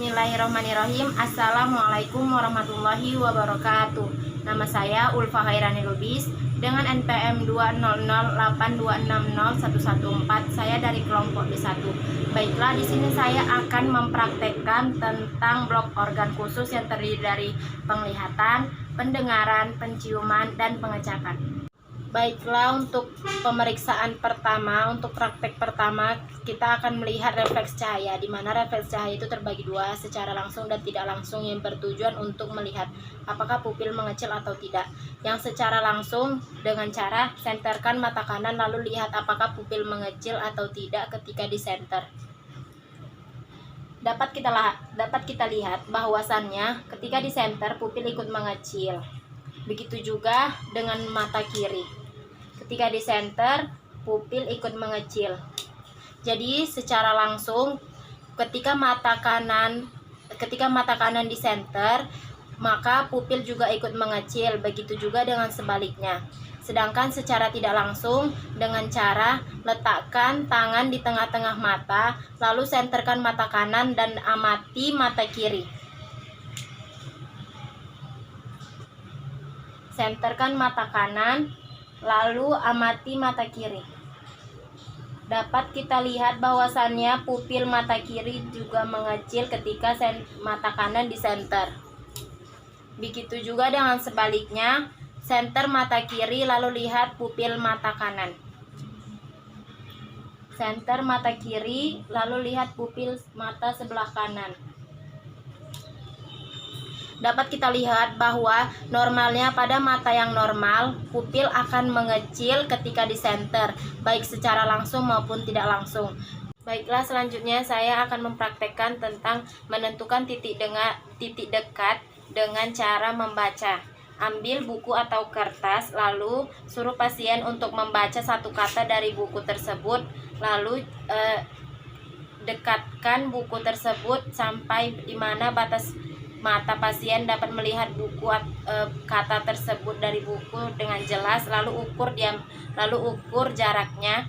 Bismillahirrahmanirrahim. Assalamualaikum warahmatullahi wabarakatuh. Nama saya Ulfa Hairani Lubis dengan NPM 20082601114. Saya dari kelompok D1. Baiklah, di sini saya akan mempraktekkan tentang blok organ khusus yang terdiri dari penglihatan, pendengaran, penciuman, dan pengecapan. Baiklah, untuk pemeriksaan pertama, untuk praktek pertama, kita akan melihat refleks cahaya, di mana refleks cahaya itu terbagi dua, secara langsung dan tidak langsung, yang bertujuan untuk melihat apakah pupil mengecil atau tidak. Yang secara langsung dengan cara senterkan mata kanan lalu lihat apakah pupil mengecil atau tidak ketika disenter. Dapat kita lihat bahwasannya ketika disenter pupil ikut mengecil. Begitu juga dengan mata kiri. Ketika disenter, pupil ikut mengecil. Jadi secara langsung ketika mata kanan disenter, maka pupil juga ikut mengecil. Begitu juga dengan sebaliknya. Sedangkan secara tidak langsung dengan cara letakkan tangan di tengah-tengah mata, lalu senterkan mata kanan dan amati mata kiri. Senterkan mata kanan, lalu amati mata kiri. Dapat kita lihat bahwasannya pupil mata kiri juga mengecil ketika mata kanan disenter. Begitu juga dengan sebaliknya, senter mata kiri lalu lihat pupil mata kanan. Senter mata kiri lalu lihat pupil mata sebelah kanan. Dapat kita lihat bahwa normalnya pada mata yang normal, pupil akan mengecil ketika disenter, baik secara langsung maupun tidak langsung. Baiklah, selanjutnya saya akan mempraktekkan tentang menentukan titik dekat dengan cara membaca. Ambil buku atau kertas, lalu suruh pasien untuk membaca satu kata dari buku tersebut, lalu dekatkan buku tersebut sampai di mana batas mata pasien dapat melihat kata tersebut dari buku dengan jelas, lalu ukur jaraknya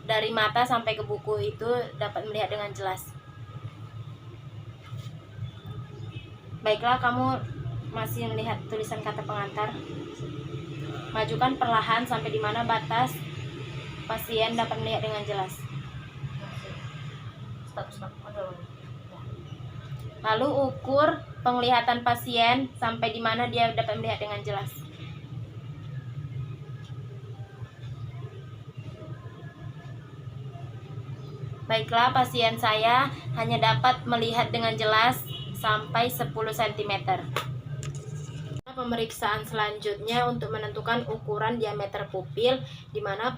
dari mata sampai ke buku itu dapat melihat dengan jelas. Baiklah, kamu masih melihat tulisan kata pengantar. Majukan perlahan sampai di mana batas pasien dapat melihat dengan jelas. Lalu ukur penglihatan pasien sampai di mana dia dapat melihat dengan jelas. Baiklah, pasien saya hanya dapat melihat dengan jelas sampai 10 cm. Pemeriksaan selanjutnya untuk menentukan ukuran diameter pupil, di mana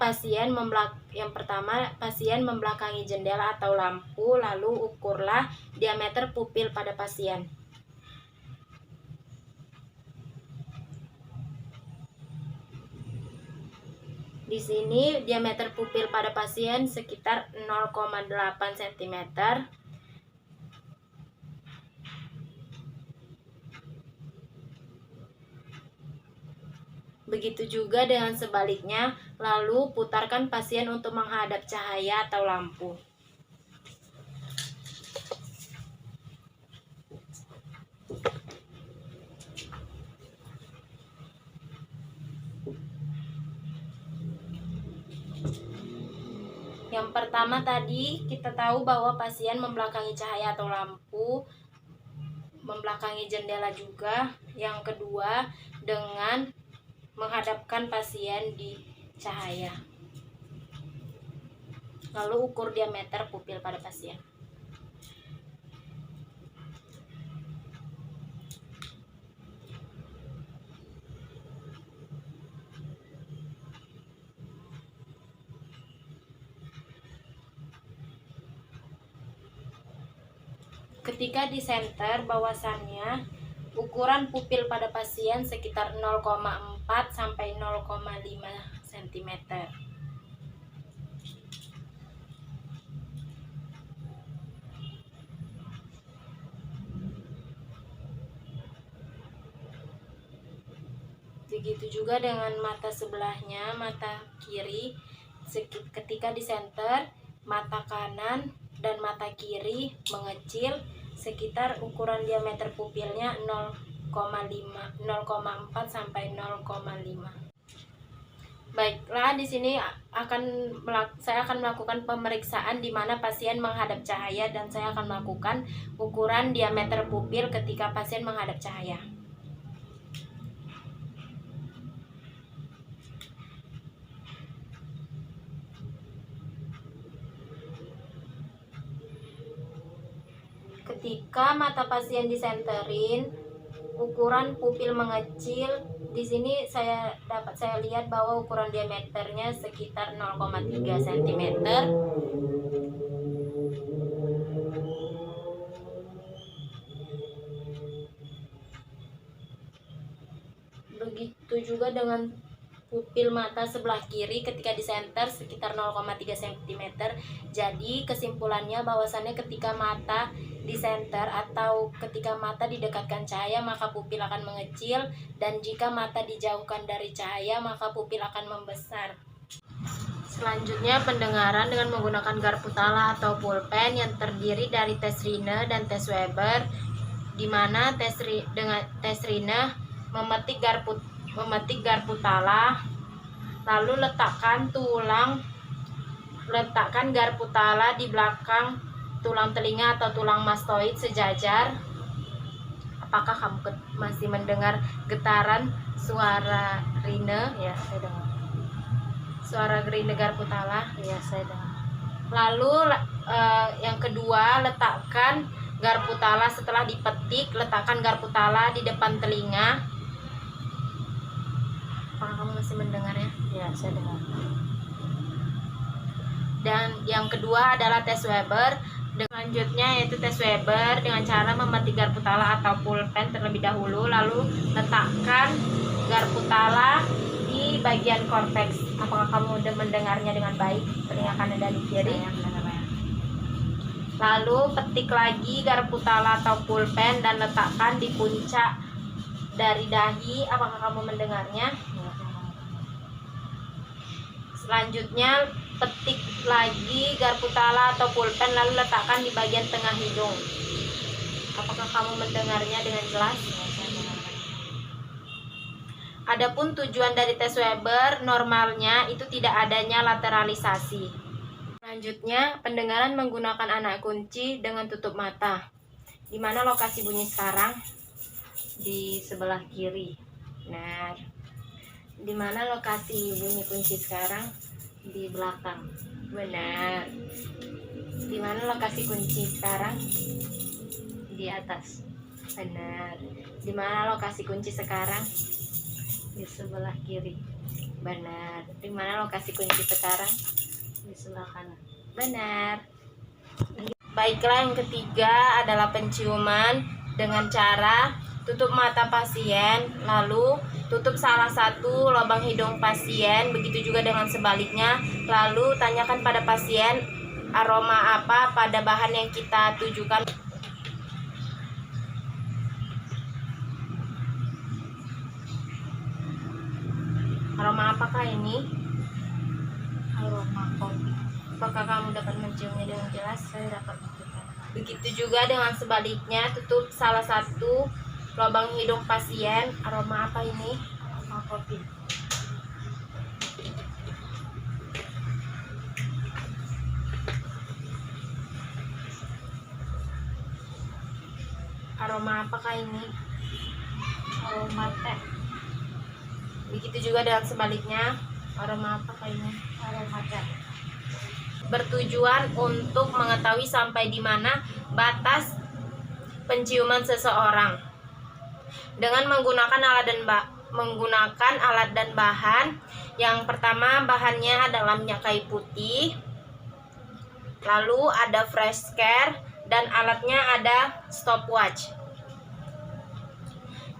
yang pertama pasien membelakangi jendela atau lampu, lalu ukurlah diameter pupil pada pasien. Di sini diameter pupil pada pasien sekitar 0,8 cm. Begitu juga dengan sebaliknya, lalu putarkan pasien untuk menghadap cahaya atau lampu. Yang pertama tadi kita tahu bahwa pasien membelakangi cahaya atau lampu, membelakangi jendela juga. Yang kedua dengan menghadapkan pasien di cahaya. Lalu ukur diameter pupil pada pasien. Ketika disenter, bahwasannya ukuran pupil pada pasien sekitar 0,4 sampai 0,5 cm. Begitu juga dengan mata sebelahnya, mata kiri. Ketika disenter, mata kanan dan mata kiri mengecil sekitar ukuran diameter pupilnya 0,4 sampai 0,5. Baiklah, di sini saya akan melakukan pemeriksaan di mana pasien menghadap cahaya dan saya akan melakukan ukuran diameter pupil ketika pasien menghadap cahaya. Ketika mata pasien disenterin, ukuran pupil mengecil. Di sini saya lihat bahwa ukuran diameternya sekitar 0,3 cm. Begitu juga dengan pupil mata sebelah kiri ketika disenter sekitar 0,3 cm. Jadi kesimpulannya bahwasannya ketika mata disenter atau ketika mata didekatkan cahaya maka pupil akan mengecil, dan jika mata dijauhkan dari cahaya maka pupil akan membesar. Selanjutnya pendengaran dengan menggunakan garpu tala atau pulpen yang terdiri dari tes Rhine dan tes Weber, di mana dengan tes Rhine memetik garpu tala, lalu letakkan garpu tala di belakang tulang telinga atau tulang mastoid sejajar. Apakah kamu masih mendengar getaran suara Rhine? Ya, saya dengar. Suara Rhine garpu tala? Ya, saya dengar. Lalu yang kedua, letakkan garpu tala setelah dipetik, letakkan garpu tala di depan telinga. Apakah kamu masih mendengarnya? Ya, saya dengar. Dan yang kedua adalah tes Weber. Selanjutnya yaitu tes Weber dengan cara memetik garpu tala atau pulpen terlebih dahulu, lalu letakkan garpu tala di bagian korteks. Apakah kamu sudah mendengarnya dengan baik? Telinga kanan dan kiri. Lalu petik lagi garpu tala atau pulpen dan letakkan di puncak dari dahi. Apakah kamu mendengarnya? Selanjutnya petik lagi garpu tala atau pulpen lalu letakkan di bagian tengah hidung. Apakah kamu mendengarnya dengan jelas? Adapun tujuan dari tes Weber, normalnya itu tidak adanya lateralisasi. Selanjutnya pendengaran menggunakan anak kunci dengan tutup mata. Di mana lokasi bunyi sekarang? Di sebelah kiri. Nah, di mana lokasi bunyi kunci sekarang? Di belakang. Benar. Di mana lokasi kunci sekarang? Di atas. Benar. Di mana lokasi kunci sekarang? Di sebelah kiri. Benar. Di mana lokasi kunci sekarang? Di sebelah kanan. Benar. Baiklah, yang ketiga adalah penciuman dengan cara tutup mata pasien, lalu tutup salah satu lubang hidung pasien, begitu juga dengan sebaliknya. Lalu tanyakan pada pasien aroma apa pada bahan yang kita tujukan. Aroma apakah ini? Aroma kopi. Apakah kamu dapat menciumnya dengan jelas? Saya dapat. Begitu juga dengan sebaliknya, tutup salah satu lubang hidung pasien. Aroma apa ini? Aroma kopi. Aroma apakah ini? Aroma teh. Begitu juga dengan sebaliknya. Aroma apakah ini? Aroma teh. Bertujuan untuk mengetahui sampai di mana batas penciuman seseorang dengan menggunakan alat dan bahan. Yang pertama, bahannya adalah minyak kayu putih, lalu ada fresh care, dan alatnya ada stopwatch.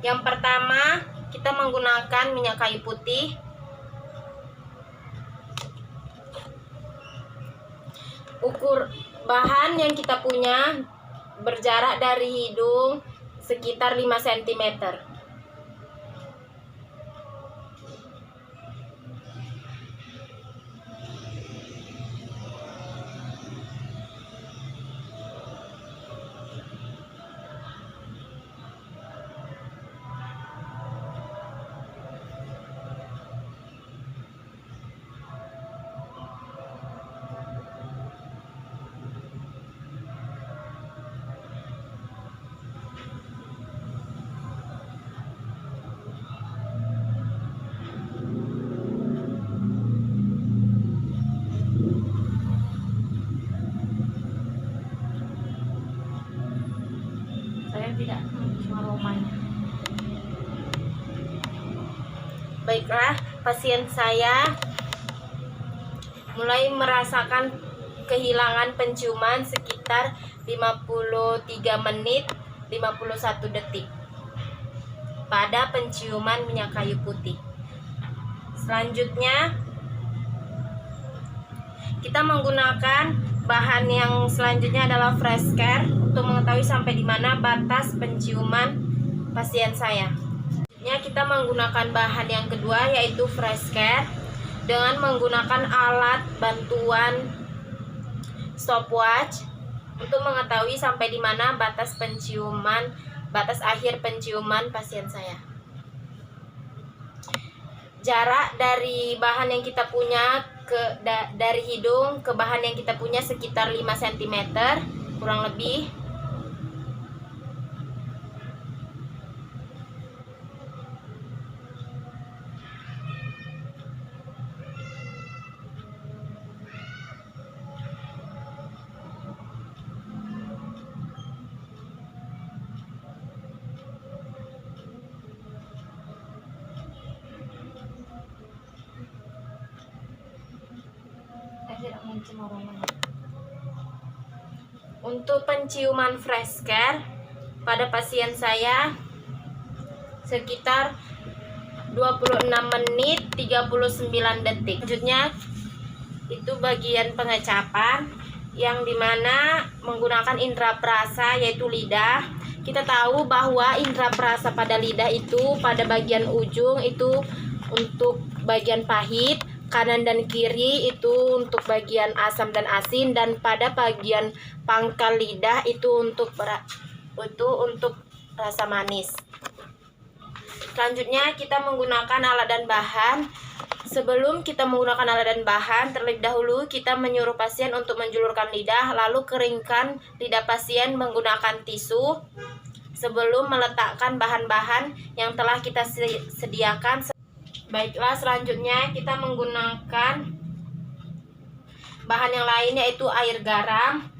Yang pertama, kita menggunakan minyak kayu putih. Ukur bahan yang kita punya berjarak dari hidung sekitar 5 cm. dan tidak mencium aromanya. Baiklah, pasien saya mulai merasakan kehilangan penciuman sekitar 53 menit 51 detik pada penciuman minyak kayu putih. Selanjutnya kita menggunakan bahan yang selanjutnya adalah fresh care untuk mengetahui sampai di mana batas penciuman pasien saya. Selanjutnya kita menggunakan bahan yang kedua yaitu fresh care dengan menggunakan alat bantuan stopwatch untuk mengetahui sampai di mana batas akhir penciuman pasien saya. Jarak dari bahan yang kita punya dari hidung ke bahan yang kita punya sekitar 5 cm kurang lebih. Tidak mencium aromanya. Untuk penciuman fresh care pada pasien saya sekitar 26 menit 39 detik. Selanjutnya itu bagian pengecapan yang dimana menggunakan indera perasa yaitu lidah. Kita tahu bahwa indera perasa pada lidah itu pada bagian ujung itu untuk bagian pahit, kanan dan kiri itu untuk bagian asam dan asin, dan pada bagian pangkal lidah itu untuk rasa manis. Selanjutnya kita menggunakan alat dan bahan. Sebelum kita menggunakan alat dan bahan, terlebih dahulu kita menyuruh pasien untuk menjulurkan lidah, lalu keringkan lidah pasien menggunakan tisu sebelum meletakkan bahan-bahan yang telah kita sediakan. Baiklah, selanjutnya kita menggunakan bahan yang lain yaitu air garam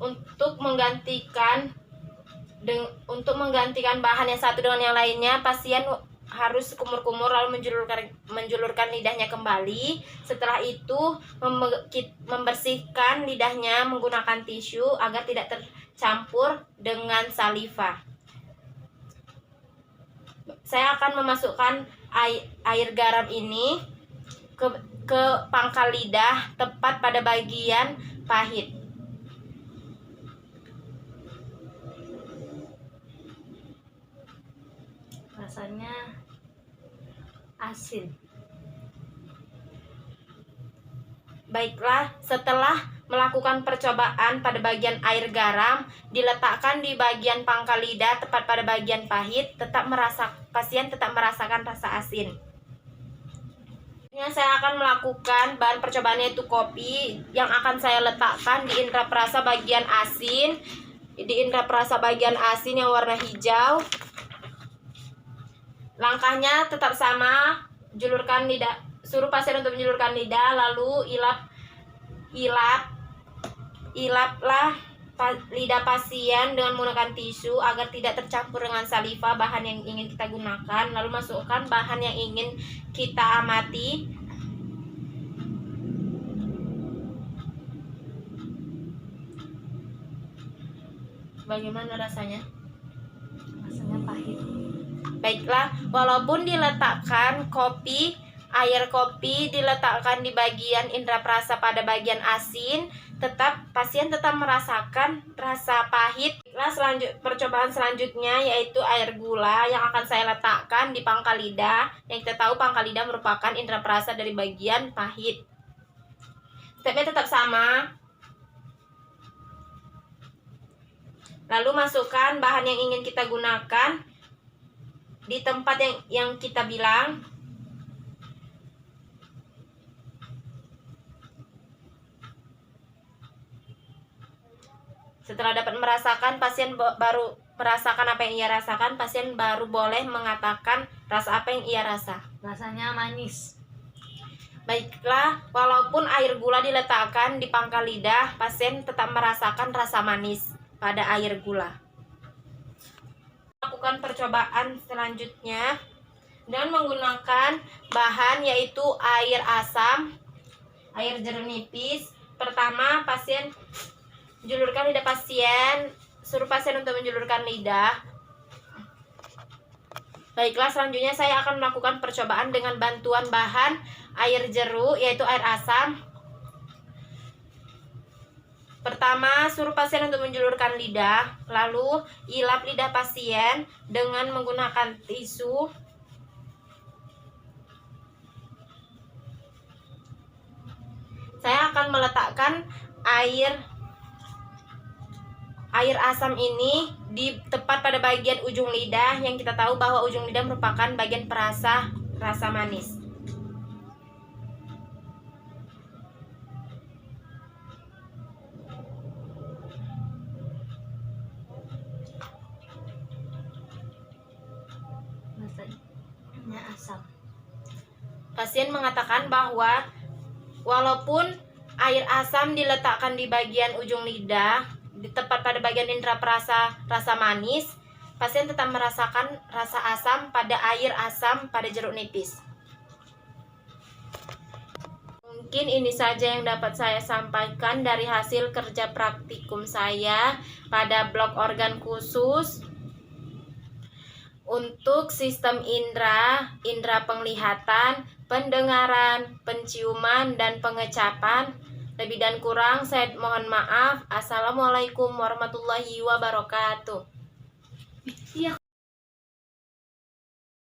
untuk menggantikan bahan yang satu dengan yang lainnya. Pasien harus kumur-kumur lalu menjulurkan lidahnya kembali. Setelah itu membersihkan lidahnya menggunakan tisu agar tidak tercampur dengan saliva. Saya akan memasukkan air garam ini ke pangkal lidah tepat pada bagian pahit. Rasanya asin. Baiklah, setelah melakukan percobaan pada bagian air garam diletakkan di bagian pangkal lidah tepat pada bagian pahit, pasien tetap merasakan rasa asin. Saya akan melakukan bahan percobaannya itu kopi yang akan saya letakkan di indera perasa bagian asin, yang warna hijau. Langkahnya tetap sama, suruh pasien untuk menjulurkan lidah, lalu ilaplah lidah pasien dengan menggunakan tisu agar tidak tercampur dengan saliva bahan yang ingin kita gunakan. Lalu masukkan bahan yang ingin kita amati. Bagaimana rasanya? Rasanya pahit. Baiklah, walaupun diletakkan air kopi diletakkan di bagian indera perasa pada bagian asin, pasien tetap merasakan rasa pahit. Nah, percobaan selanjutnya yaitu air gula yang akan saya letakkan di pangkal lidah. Yang kita tahu pangkal lidah merupakan indera perasa dari bagian pahit. Stepnya tetap sama. Lalu masukkan bahan yang ingin kita gunakan di tempat yang kita bilang. Setelah dapat merasakan, pasien baru merasakan apa yang ia rasakan, pasien baru boleh mengatakan rasa apa yang ia rasa. Rasanya manis. Baiklah, walaupun air gula diletakkan di pangkal lidah, pasien tetap merasakan rasa manis pada air gula. melakukan percobaan selanjutnya dengan menggunakan bahan yaitu air asam, air jeruk nipis. Pertama, pasien julurkan lidah pasien, suruh pasien untuk menjulurkan lidah. Baiklah, selanjutnya saya akan melakukan percobaan dengan bantuan bahan air jeruk yaitu air asam. Pertama, suruh pasien untuk menjulurkan lidah, lalu ilap lidah pasien dengan menggunakan tisu. Saya akan meletakkan air asam ini di tepat pada bagian ujung lidah, yang kita tahu bahwa ujung lidah merupakan bagian perasa rasa manis. Asam. Pasien mengatakan bahwa walaupun air asam diletakkan di bagian ujung lidah, di tepat pada bagian indera perasa rasa manis, pasien tetap merasakan rasa asam pada air asam pada jeruk nipis. Mungkin ini saja yang dapat saya sampaikan dari hasil kerja praktikum saya pada blok organ khusus. Untuk sistem indera penglihatan, pendengaran, penciuman, dan pengecapan. Lebih dan kurang saya mohon maaf. Assalamualaikum warahmatullahi wabarakatuh.